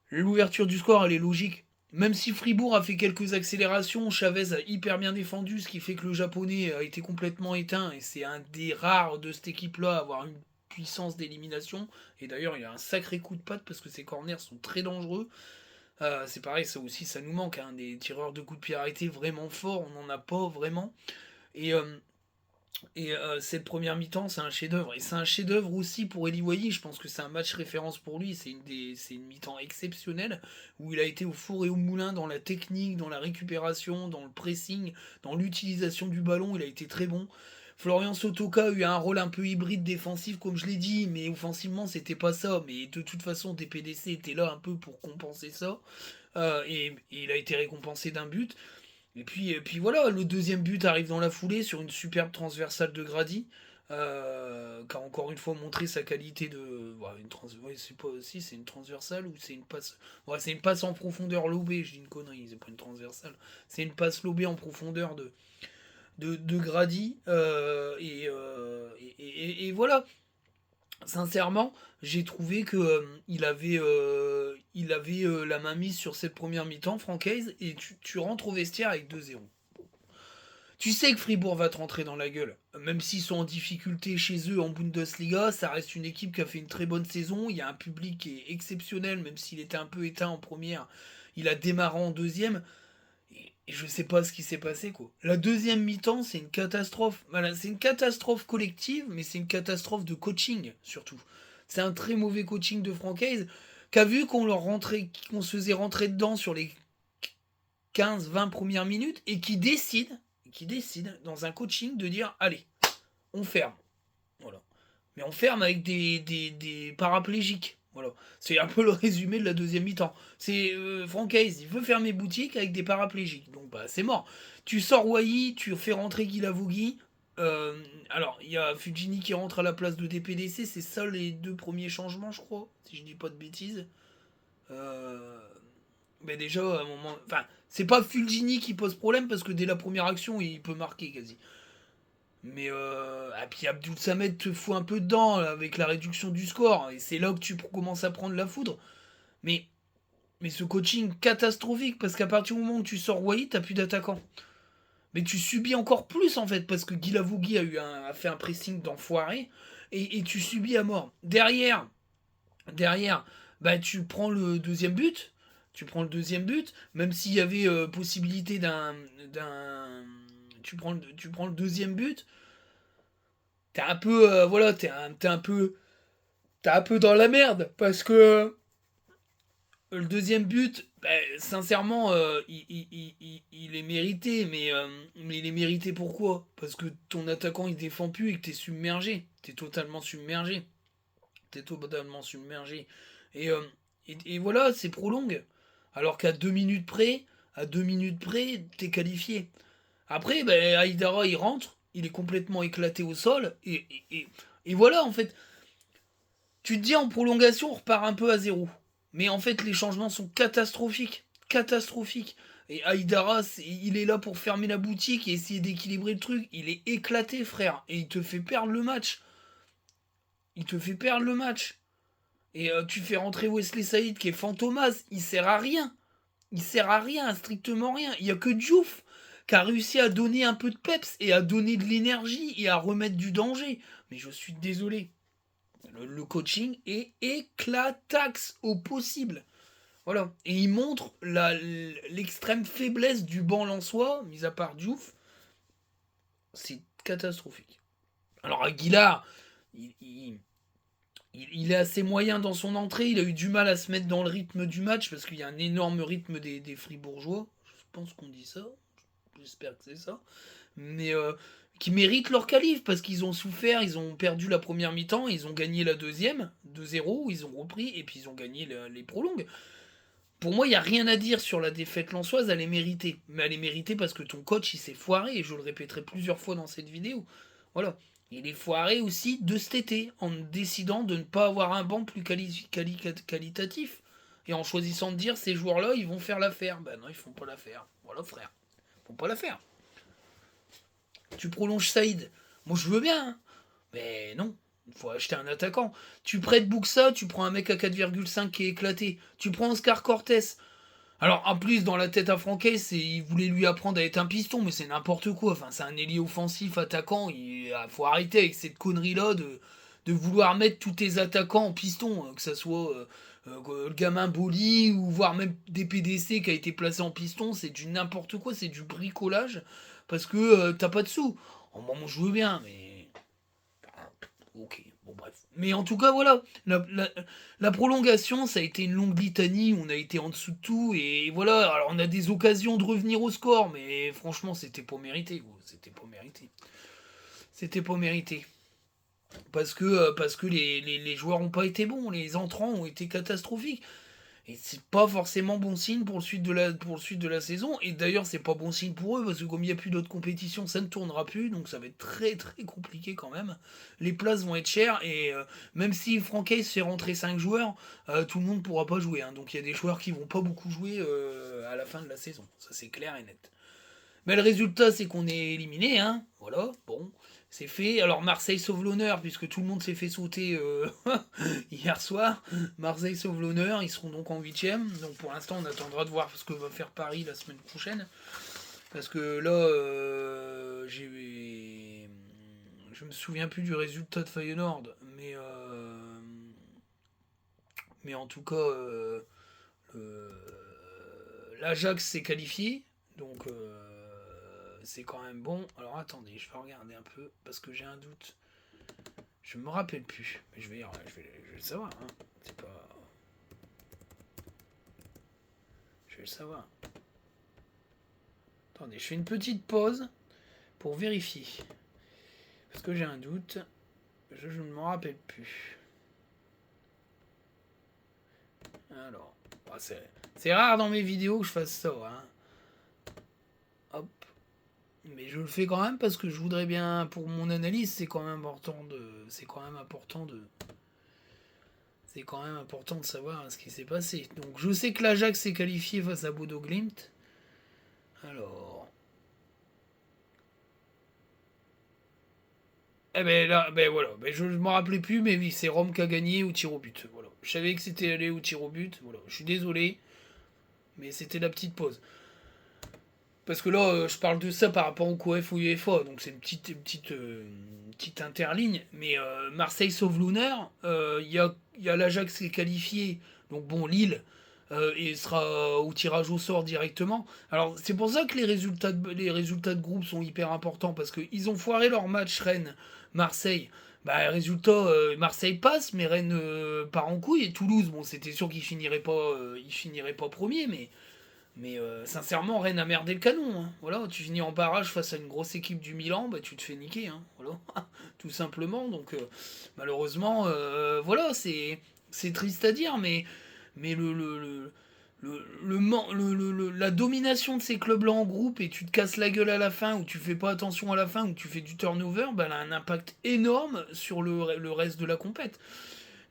S1: L'ouverture du score, elle est logique. Même si Fribourg a fait quelques accélérations, Chavez a hyper bien défendu, ce qui fait que le japonais a été complètement éteint, et c'est un des rares de cette équipe-là à avoir une puissance d'élimination. Et d'ailleurs, il a un sacré coup de patte parce que ses corners sont très dangereux. C'est pareil, ça aussi, ça nous manque, hein, des tireurs de coups de pied arrêtés vraiment forts, on n'en a pas vraiment. Et, cette première mi-temps, c'est un chef-d'œuvre. Et c'est un chef-d'œuvre aussi pour Eli Wahi. Je pense que c'est un match référence pour lui. C'est une mi-temps exceptionnelle où il a été au four et au moulin dans la technique, dans la récupération, dans le pressing, dans l'utilisation du ballon. Il a été très bon. Florian Sotoka a eu un rôle un peu hybride défensif, comme je l'ai dit, mais offensivement, c'était pas ça. Mais de toute façon, DPDC était là un peu pour compenser ça. Et il a été récompensé d'un but. Et puis voilà, le deuxième but arrive dans la foulée sur une superbe transversale de Grady, qui a encore une fois montré sa qualité de. Ouais, c'est pas si c'est une transversale ou c'est une passe. Ouais, c'est une passe en profondeur lobée, je dis une connerie, c'est pas une transversale. C'est une passe lobée en profondeur de Grady. Et voilà, sincèrement, j'ai trouvé que il avait la main mise sur cette première mi-temps, Francaise, et tu rentres au vestiaire avec 2-0. Tu sais que Fribourg va te rentrer dans la gueule. Même s'ils sont en difficulté chez eux en Bundesliga, ça reste une équipe qui a fait une très bonne saison. Il y a un public qui est exceptionnel, même s'il était un peu éteint en première. Il a démarré en deuxième. Et je sais pas ce qui s'est passé, quoi. La deuxième mi-temps, c'est une catastrophe. Voilà, c'est une catastrophe collective, mais c'est une catastrophe de coaching, surtout. C'est un très mauvais coaching de Francaise, qui a vu qu'on se faisait rentrer dedans sur les 15-20 premières minutes, et qui décide, dans un coaching, de dire, allez, on ferme. Voilà. Mais on ferme avec des paraplégiques. Voilà. C'est un peu le résumé de la deuxième mi-temps. C'est Francaise, il veut fermer boutique avec des paraplégiques. Donc bah c'est mort. Tu sors Wai, tu fais rentrer Guy Lavogui. Alors, il y a Fujini qui rentre à la place de DPDC. C'est ça les deux premiers changements, je crois. Si je dis pas de bêtises. Mais déjà, à un moment. Enfin, c'est pas Fulgini qui pose problème parce que dès la première action, il peut marquer quasi. Mais puis Abdul Samed te fout un peu dedans avec la réduction du score. Et c'est là que tu commences à prendre la foudre. Mais, mais ce coaching catastrophique, parce qu'à partir du moment où tu sors Wai, t'as plus d'attaquant. Mais tu subis encore plus en fait, parce que Guilavogui a fait un pressing d'enfoiré, et tu subis à mort. Derrière, bah tu prends le deuxième but, même s'il y avait possibilité d'un, tu prends le deuxième but, t'es un peu, voilà, t'es un peu dans la merde, parce que le deuxième but, bah, sincèrement, il est mérité, mais il est mérité pourquoi? Parce que ton attaquant il défend plus et que t'es submergé. T'es totalement submergé. Et, euh, et voilà, c'est prolongue. Alors qu'à 2 minutes près, t'es qualifié. Après, ben, Aïdara, il rentre, il est complètement éclaté au sol, et voilà, en fait, tu te dis en prolongation, on repart un peu à zéro. Mais en fait, les changements sont catastrophiques. Catastrophiques. Et Aïdara, il est là pour fermer la boutique et essayer d'équilibrer le truc. Il est éclaté, frère. Et il te fait perdre le match. Et tu fais rentrer Wesley Saïd qui est fantomas. Il sert à rien. À strictement rien. Il y a que Diouf qui a réussi à donner un peu de peps et à donner de l'énergie et à remettre du danger. Mais je suis désolé. Le coaching est éclataxe au possible. Voilà. Et il montre l'extrême faiblesse du banc lensois, mis à part Diouf. C'est catastrophique. Alors Aguilar, il est assez moyen dans son entrée. Il a eu du mal à se mettre dans le rythme du match parce qu'il y a un énorme rythme des Fribourgeois. Je pense qu'on dit ça. J'espère que c'est ça. Mais qui méritent leur qualif parce qu'ils ont souffert. Ils ont perdu la première mi-temps. Ils ont gagné la deuxième, 2-0. Ils ont repris et puis ils ont gagné les prolongues. Pour moi, il n'y a rien à dire sur la défaite lensoise. Elle est méritée. Mais elle est méritée parce que ton coach, il s'est foiré. Et je le répéterai plusieurs fois dans cette vidéo. Voilà. Il est foiré aussi de cet été en décidant de ne pas avoir un banc plus qualitatif. Et en choisissant de dire ces joueurs-là, ils vont faire l'affaire. Ben non, ils font pas l'affaire. Voilà, frère. Ils font pas l'affaire. Tu prolonges Saïd. Moi, je veux bien. Hein. Mais non. Il faut acheter un attaquant. Tu prêtes Buxa, tu prends un mec à 4,5 qui est éclaté. Tu prends Oscar Cortés. Alors, en plus, dans la tête à Franquet, il voulait lui apprendre à être un piston, mais c'est n'importe quoi. Enfin, c'est un ailier offensif attaquant. Il faut arrêter avec cette connerie-là de vouloir mettre tous tes attaquants en piston, que ça soit le gamin Boli ou voire même des PDC qui a été placé en piston. C'est du n'importe quoi, c'est du bricolage parce que t'as pas de sous. Oh, bon, je veux bien, mais ok, bon bref. Mais en tout cas, voilà, la prolongation, ça a été une longue litanie, on a été en dessous de tout, et voilà, alors on a des occasions de revenir au score, mais franchement, c'était pas mérité, gros. C'était pas mérité. Parce que les joueurs ont pas été bons, les entrants ont été catastrophiques. Et c'est pas forcément bon signe pour le suite de la saison. Et d'ailleurs, c'est pas bon signe pour eux, parce que comme il n'y a plus d'autres compétitions, ça ne tournera plus. Donc ça va être très très compliqué quand même. Les places vont être chères. Et même si Francaise fait rentrer 5 joueurs, tout le monde ne pourra pas jouer. Hein. Donc il y a des joueurs qui vont pas beaucoup jouer à la fin de la saison. Ça c'est clair et net. Mais le résultat, c'est qu'on est éliminé. Hein. Voilà, bon. C'est fait. Alors Marseille sauve l'honneur puisque tout le monde s'est fait sauter hier soir. Marseille sauve l'honneur. Ils seront donc en huitième. Donc pour l'instant, on attendra de voir ce que va faire Paris la semaine prochaine. Parce que là, je me souviens plus du résultat de Feyenoord, mais en tout cas, l'Ajax s'est qualifié. Donc c'est quand même bon. Alors attendez, je vais regarder un peu parce que j'ai un doute. Je me rappelle plus. Mais je vais le savoir. Hein. C'est pas. Je vais le savoir. Attendez, je fais une petite pause pour vérifier. Parce que j'ai un doute. Je ne m'en rappelle plus. Alors. Bah, c'est rare dans mes vidéos que je fasse ça. Hein. Hop. Mais je le fais quand même parce que je voudrais bien, pour mon analyse, c'est quand même important de savoir ce qui s'est passé. Donc je sais que l'Ajax s'est qualifié face à Bodo Glimt. Alors. Eh ben là, ben voilà, ben je ne m'en rappelais plus, mais oui, c'est Rome qui a gagné au tir au but. Voilà. Je savais que c'était allé au tir au but. Voilà. Je suis désolé, mais c'était la petite pause. Parce que là, je parle de ça par rapport au COEF ou UEFA, donc c'est une petite interligne. Mais Marseille sauve l'honneur. Il y a l'Ajax qui est qualifié, donc bon, Lille, et sera au tirage au sort directement. Alors c'est pour ça que les résultats de groupe sont hyper importants, parce qu'ils ont foiré leur match Rennes-Marseille. Bah, résultat, Marseille passe, mais Rennes part en couille, et Toulouse, bon, c'était sûr qu'ils finiraient pas premier, mais sincèrement, Rennes a merdé le canon, hein. Voilà, tu finis en barrage face à une grosse équipe du Milan, bah, tu te fais niquer, hein. Voilà, tout simplement. Donc malheureusement, voilà, c'est triste à dire, mais la domination de ces clubs-là en groupe, et tu te casses la gueule à la fin, ou tu fais pas attention à la fin, ou tu fais du turnover, bah, elle a un impact énorme sur le reste de la compète.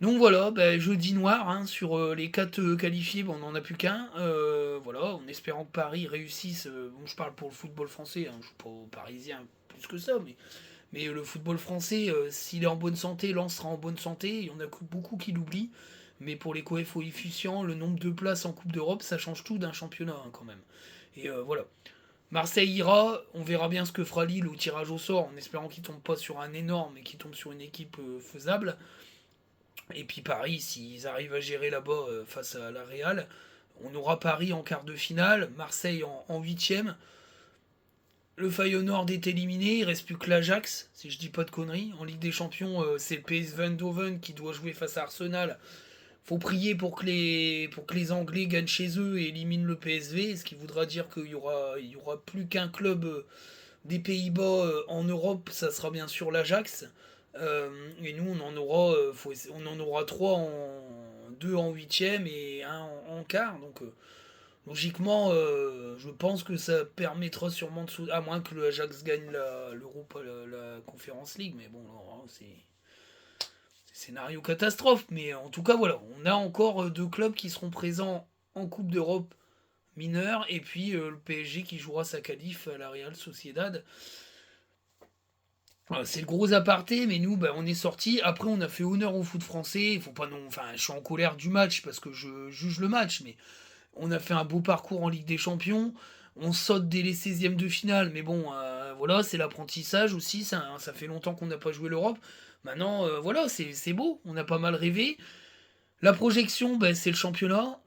S1: Donc voilà, bah, jeudi noir, hein, sur les 4 qualifiés, bah, on n'en a plus qu'un. Voilà, en espérant que Paris réussisse. Bon, je parle pour le football français, hein, je suis pas parisien plus que ça, mais le football français, s'il est en bonne santé, Lens sera en bonne santé. Il y en a beaucoup qui l'oublient. Mais pour les coefficients, le nombre de places en Coupe d'Europe, ça change tout d'un championnat, hein, quand même. Et voilà. Marseille ira, on verra bien ce que fera Lille au tirage au sort, en espérant qu'il tombe pas sur un énorme, mais qu'il tombe sur une équipe faisable. Et puis Paris, s'ils arrivent à gérer là-bas face à la Real, on aura Paris en quart de finale, Marseille en huitième. Le Feyenoord est éliminé, il reste plus que l'Ajax, si je dis pas de conneries. En Ligue des Champions, c'est le PSV Eindhoven qui doit jouer face à Arsenal. Faut prier pour que les Anglais gagnent chez eux et éliminent le PSV, ce qui voudra dire qu'il y aura plus qu'un club des Pays-Bas en Europe, ça sera bien sûr l'Ajax. Et nous, on en aura trois deux en huitième et un en quart. Donc, logiquement, je pense que ça permettra sûrement à moins que l'Ajax gagne l'Europa, la Conference League. Mais bon, là, c'est scénario catastrophe. Mais en tout cas, voilà, on a encore deux clubs qui seront présents en Coupe d'Europe mineure, et puis le PSG qui jouera sa qualif à la Real Sociedad. Voilà, c'est le gros aparté, mais nous, bah, on est sorti. Après, on a fait honneur au foot français. Il faut pas non. Enfin, je suis en colère du match parce que je juge le match, mais on a fait un beau parcours en Ligue des Champions. On saute dès les 16e de finale, mais bon, voilà, c'est l'apprentissage aussi. Ça fait longtemps qu'on n'a pas joué l'Europe. Maintenant, voilà, c'est beau. On a pas mal rêvé. La projection, ben, c'est le championnat.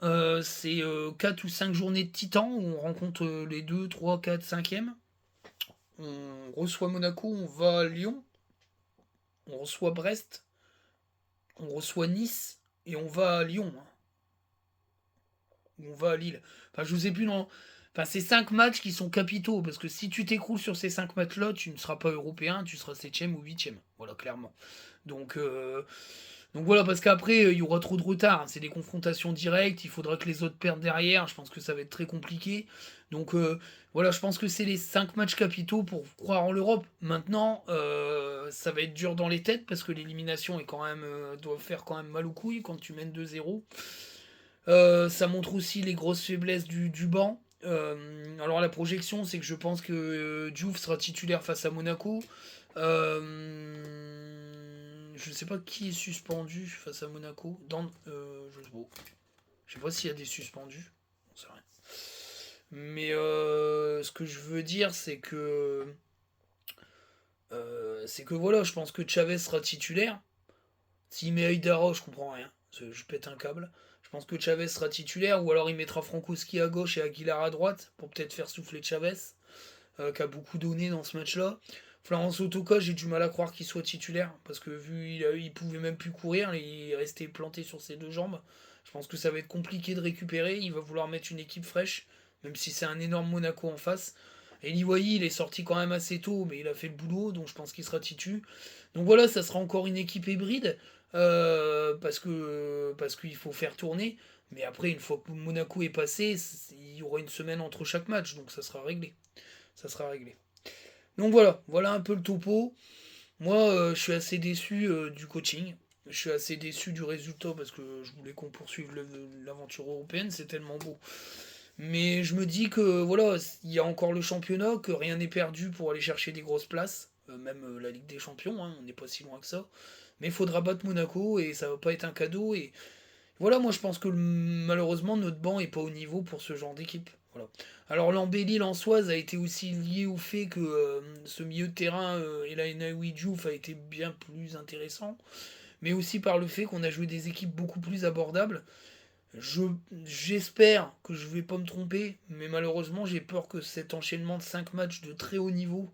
S1: C'est 4 ou 5 journées de titan où on rencontre les 2, 3, 4, 5e. On reçoit Monaco, on va à Lyon, on reçoit Brest, on reçoit Nice et on va à Lyon, hein. Ou on va à Lille. Enfin, je vous ai plus non. Enfin, c'est 5 matchs qui sont capitaux parce que si tu t'écroules sur ces 5 matchs-là, tu ne seras pas européen, tu seras 7e ou 8e. Voilà, clairement. Donc, euh, Donc voilà, parce qu'après, il y aura trop de retard, hein. C'est des confrontations directes, il faudra que les autres perdent derrière, je pense que ça va être très compliqué. Donc voilà, je pense que c'est les 5 matchs capitaux pour croire en l'Europe. Maintenant, ça va être dur dans les têtes, parce que l'élimination est quand même, doit faire quand même mal aux couilles quand tu mènes 2-0. Ça montre aussi les grosses faiblesses du banc. Alors la projection, c'est que je pense que Diouf sera titulaire face à Monaco. Je ne sais pas qui est suspendu face à Monaco. Je sais pas s'il y a des suspendus. On sait rien. Mais ce que je veux dire, c'est que voilà, je pense que Chavez sera titulaire. S'il met Aïdara, je comprends rien. Je pète un câble. Je pense que Chavez sera titulaire, ou alors il mettra Frankowski à gauche et Aguilar à droite pour peut-être faire souffler Chavez, qui a beaucoup donné dans ce match-là. Florence Otoka, j'ai du mal à croire qu'il soit titulaire, parce que vu il pouvait même plus courir, il restait planté sur ses deux jambes. Je pense que ça va être compliqué de récupérer. Il va vouloir mettre une équipe fraîche, même si c'est un énorme Monaco en face. Et Liwayi, il est sorti quand même assez tôt, mais il a fait le boulot, donc je pense qu'il sera titu. Donc voilà, ça sera encore une équipe hybride, parce qu'il faut faire tourner. Mais après, une fois que Monaco est passé, il y aura une semaine entre chaque match, donc ça sera réglé. Ça sera réglé. Donc voilà un peu le topo. Moi, je suis assez déçu du coaching. Je suis assez déçu du résultat parce que je voulais qu'on poursuive l'aventure européenne, c'est tellement beau. Mais je me dis que voilà, il y a encore le championnat, que rien n'est perdu pour aller chercher des grosses places, même la Ligue des Champions, hein, on n'est pas si loin que ça. Mais il faudra battre Monaco et ça va pas être un cadeau. Et voilà, moi je pense que malheureusement notre banc est pas au niveau pour ce genre d'équipe. Voilà. Alors l'embellie lensoise a été aussi liée au fait que ce milieu de terrain et la Enaoui Diouf a été bien plus intéressant, mais aussi par le fait qu'on a joué des équipes beaucoup plus abordables. Je J'espère que je vais pas me tromper, mais malheureusement j'ai peur que cet enchaînement de 5 matchs de très haut niveau,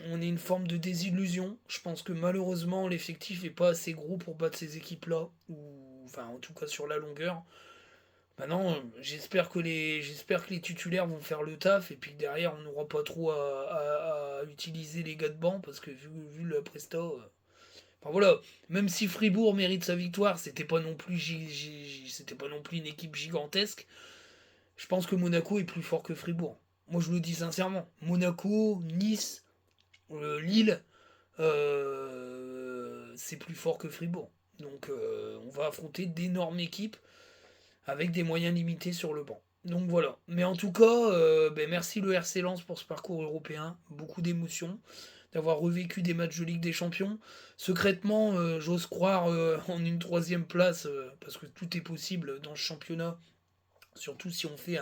S1: on ait une forme de désillusion. Je pense que malheureusement l'effectif est pas assez gros pour battre ces équipes-là, ou enfin en tout cas sur la longueur. Maintenant, j'espère que les titulaires vont faire le taf et puis que derrière on n'aura pas trop à utiliser les gars de banc parce que vu la presta. Enfin voilà, même si Fribourg mérite sa victoire, c'était pas non plus une équipe gigantesque. Je pense que Monaco est plus fort que Fribourg. Moi je le dis sincèrement. Monaco, Nice, Lille, c'est plus fort que Fribourg. Donc on va affronter d'énormes équipes avec des moyens limités sur le banc. Donc voilà. Mais en tout cas, merci le RC Lens pour ce parcours européen. Beaucoup d'émotions, d'avoir revécu des matchs de Ligue des Champions. Secrètement, j'ose croire en une troisième place, parce que tout est possible dans ce championnat. Surtout si on fait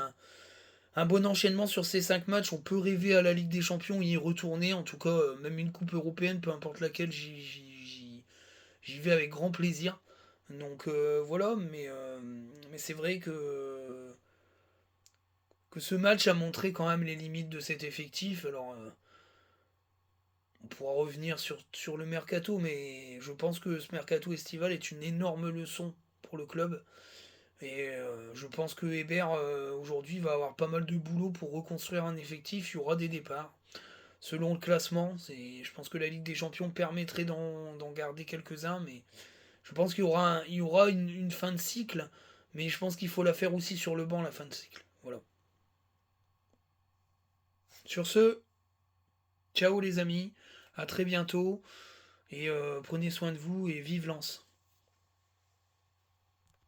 S1: un bon enchaînement sur ces 5 matchs, on peut rêver à la Ligue des Champions, y retourner. En tout cas, même une coupe européenne, peu importe laquelle, j'y vais avec grand plaisir. Donc voilà, mais c'est vrai que ce match a montré quand même les limites de cet effectif. Alors on pourra revenir sur le mercato, mais je pense que ce mercato estival est une énorme leçon pour le club. Et je pense que Hébert aujourd'hui va avoir pas mal de boulot pour reconstruire un effectif. Il y aura des départs. Selon le classement, je pense que la Ligue des Champions permettrait d'en garder quelques-uns, mais je pense il y aura une fin de cycle, mais je pense qu'il faut la faire aussi sur le banc, la fin de cycle. Voilà. Sur ce, ciao les amis, à très bientôt, et prenez soin de vous et vive Lens.